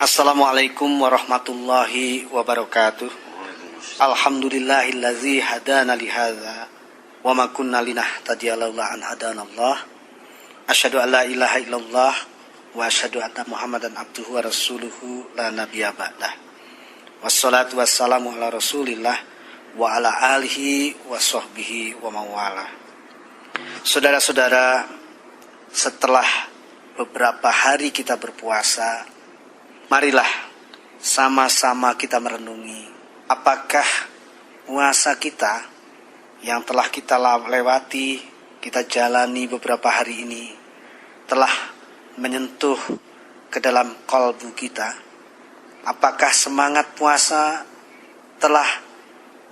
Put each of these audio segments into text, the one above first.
Assalamualaikum warahmatullahi wabarakatuh. Alhamdulillahillazi hadana lihadza wa ma kunna linahtadiya laula an hadanallah. Asyhadu an la ilaha illallah wa asyhadu anna Muhammadan abduhu wa rasuluhu la nabiyya ba'dah. Wassalatu wassalamu ala Rasulillah wa ala alihi wa sahbihi wa mawala. Saudara-saudara, setelah beberapa hari kita berpuasa, marilah sama-sama kita merenungi apakah puasa kita yang telah kita lewati, kita jalani beberapa hari ini telah menyentuh ke dalam kalbu kita. Apakah semangat puasa telah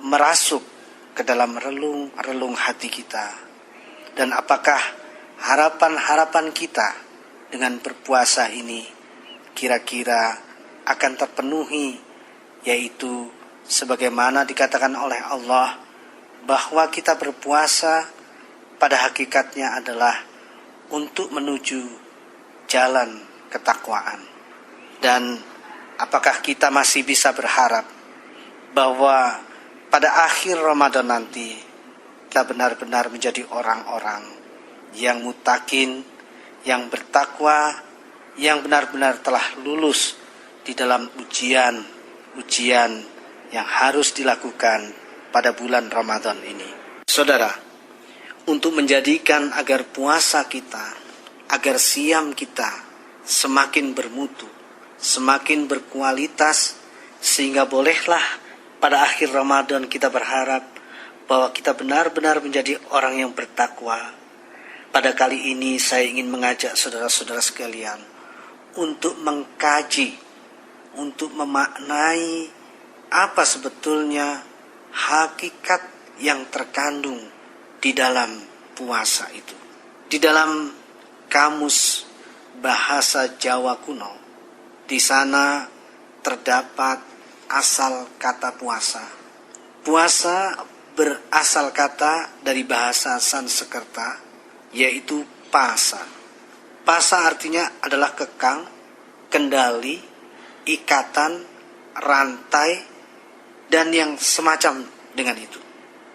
merasuk ke dalam relung hati kita, dan apakah harapan-harapan kita dengan berpuasa ini kira-kira akan terpenuhi, yaitu sebagaimana dikatakan oleh Allah bahwa kita berpuasa pada hakikatnya adalah untuk menuju jalan ketakwaan. Dan apakah kita masih bisa berharap bahwa pada akhir Ramadan nanti kita benar-benar menjadi orang-orang yang muttaqin, yang bertakwa, yang benar-benar telah lulus di dalam ujian yang harus dilakukan pada bulan Ramadan ini. Saudara, untuk menjadikan agar puasa kita, agar siam kita semakin bermutu, semakin berkualitas, sehingga bolehlah pada akhir Ramadan kita berharap bahwa kita benar-benar menjadi orang yang bertakwa. Pada kali ini saya ingin mengajak saudara-saudara sekalian untuk mengkaji, untuk memaknai apa sebetulnya hakikat yang terkandung di dalam puasa itu. Di dalam kamus bahasa Jawa kuno, di sana terdapat asal kata puasa. Puasa berasal kata dari bahasa Sanskerta, yaitu pasa. Pasa artinya adalah kekang, kendali, ikatan, rantai, dan yang semacam dengan itu.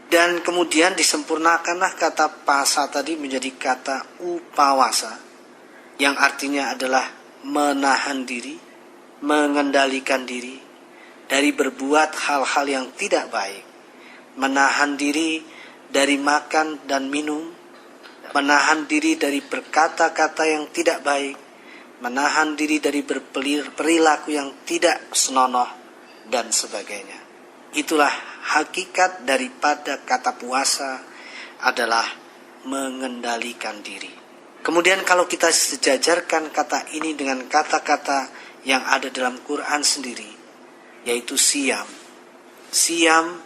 Dan kemudian disempurnakanlah kata pasa tadi menjadi kata upawasa, yang artinya adalah menahan diri, mengendalikan diri dari berbuat hal-hal yang tidak baik, menahan diri dari makan dan minum, menahan diri dari berkata-kata yang tidak baik, menahan diri dari berperilaku yang tidak senonoh, dan sebagainya. Itulah hakikat daripada kata puasa, adalah mengendalikan diri. Kemudian kalau kita sejajarkan kata ini dengan kata-kata yang ada dalam Quran sendiri, yaitu siam. Siam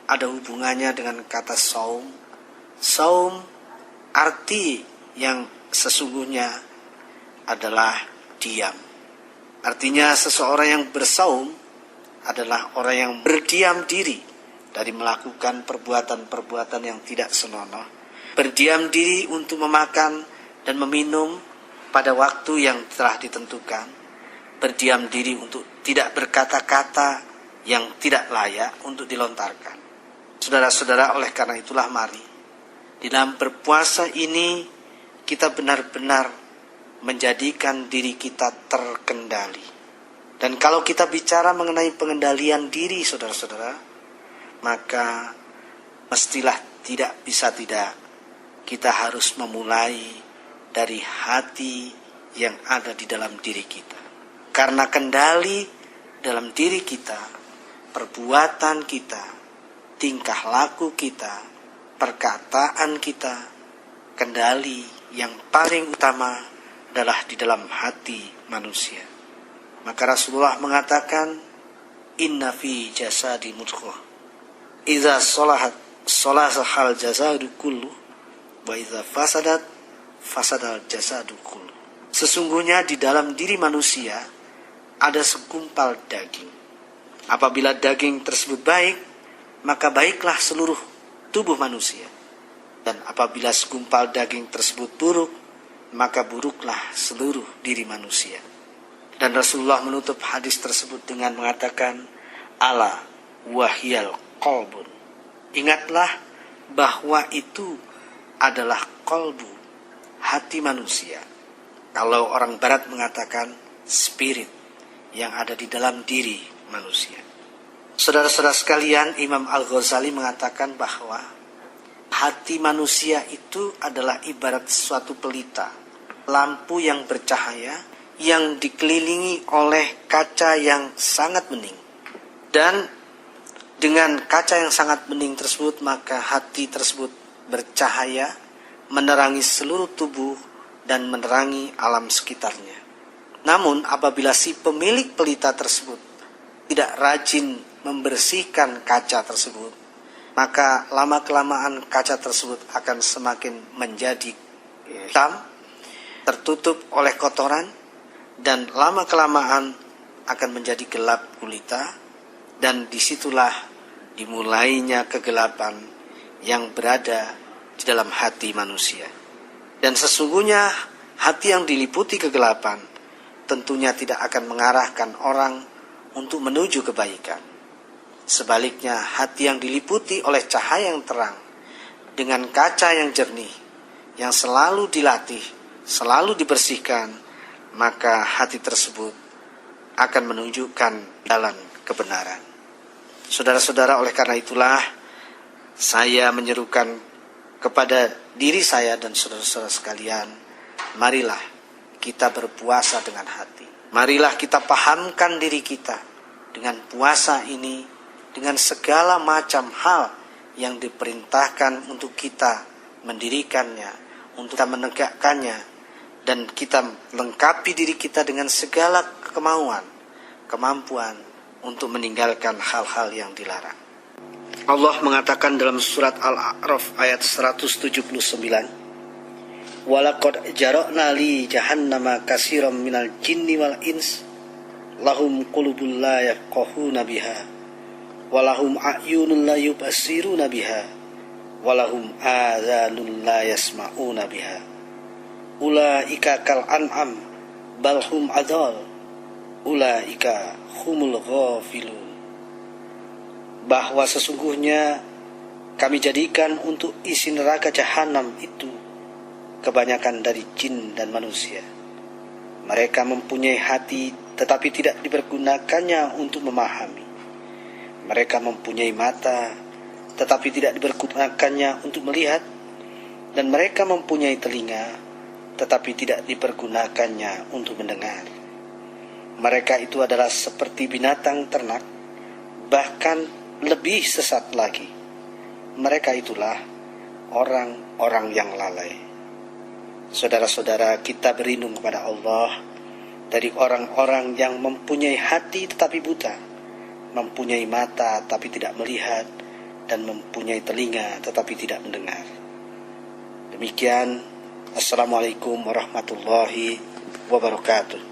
ada hubungannya dengan kata saum. Saum arti yang sesungguhnya adalah diam. Artinya seseorang yang bersaum adalah orang yang berdiam diri dari melakukan perbuatan-perbuatan yang tidak senonoh. Berdiam diri untuk memakan dan meminum pada waktu yang telah ditentukan. Berdiam diri untuk tidak berkata-kata yang tidak layak untuk dilontarkan. Saudara-saudara, oleh karena itulah mari di dalam berpuasa ini kita benar-benar menjadikan diri kita terkendali. Dan kalau kita bicara mengenai pengendalian diri, saudara-saudara, maka mestilah tidak bisa tidak, kita harus memulai dari hati yang ada di dalam diri kita. Karena kendali dalam diri kita, perbuatan kita, tingkah laku kita, perkataan kita, kendali yang paling utama adalah di dalam hati manusia. Maka Rasulullah mengatakan, inna fi jasadi mudghah, idza salahal jasadu kullu, wa idza fasadal jasadu kullu. Sesungguhnya di dalam diri manusia ada segumpal daging. Apabila daging tersebut baik, maka baiklah seluruh tubuh manusia. Dan apabila segumpal daging tersebut buruk, maka buruklah seluruh diri manusia. Dan Rasulullah menutup hadis tersebut dengan mengatakan, ala wahyal qalbun. Ingatlah bahwa itu adalah qalbu, hati manusia. Kalau orang barat mengatakan spirit yang ada di dalam diri manusia. Saudara-saudara sekalian, Imam Al-Ghazali mengatakan bahwa hati manusia itu adalah ibarat suatu pelita, lampu yang bercahaya, yang dikelilingi oleh kaca yang sangat bening. Dan dengan kaca yang sangat bening tersebut, maka hati tersebut bercahaya, menerangi seluruh tubuh dan menerangi alam sekitarnya. Namun apabila si pemilik pelita tersebut tidak rajin membersihkan kaca tersebut, maka lama-kelamaan kaca tersebut akan semakin menjadi hitam, tertutup oleh kotoran, dan lama-kelamaan akan menjadi gelap gulita, dan disitulah dimulainya kegelapan yang berada di dalam hati manusia. Dan sesungguhnya hati yang diliputi kegelapan tentunya tidak akan mengarahkan orang untuk menuju kebaikan. Sebaliknya, hati yang diliputi oleh cahaya yang terang dengan kaca yang jernih, yang selalu dilatih, selalu dibersihkan, maka hati tersebut akan menunjukkan jalan kebenaran. Saudara-saudara, oleh karena itulah saya menyerukan kepada diri saya dan saudara-saudara sekalian, marilah kita berpuasa dengan hati. Marilah kita pahamkan diri kita dengan puasa ini, dengan segala macam hal yang diperintahkan untuk kita mendirikannya, untuk kita menegakkannya, dan kita lengkapi diri kita dengan segala kemampuan untuk meninggalkan hal-hal yang dilarang. Allah mengatakan dalam surat Al-A'raf ayat 179, walaqad jara'na li jahannama katsiran minal jinni wal ins lahum qulubun la yafqahuna biha walahum a'yunun la yubsiruna biha walahum adhanun la yasma'una biha ulaika kal an'am bal hum adall ulaika humul ghafilun. Bahwa sesungguhnya kami jadikan untuk isi neraka jahanam itu kebanyakan dari jin dan manusia. Mereka mempunyai hati tetapi tidak dipergunakannya untuk memahami. Mereka mempunyai mata tetapi tidak dipergunakannya untuk melihat. Dan mereka mempunyai telinga tetapi tidak dipergunakannya untuk mendengar. Mereka itu adalah seperti binatang ternak, bahkan lebih sesat lagi. Mereka itulah orang-orang yang lalai. Saudara-saudara, kita berlindung kepada Allah dari orang-orang yang mempunyai hati tetapi buta, mempunyai mata tapi tidak melihat, dan mempunyai telinga tetapi tidak mendengar. Demikian, Assalamualaikum warahmatullahi wabarakatuh.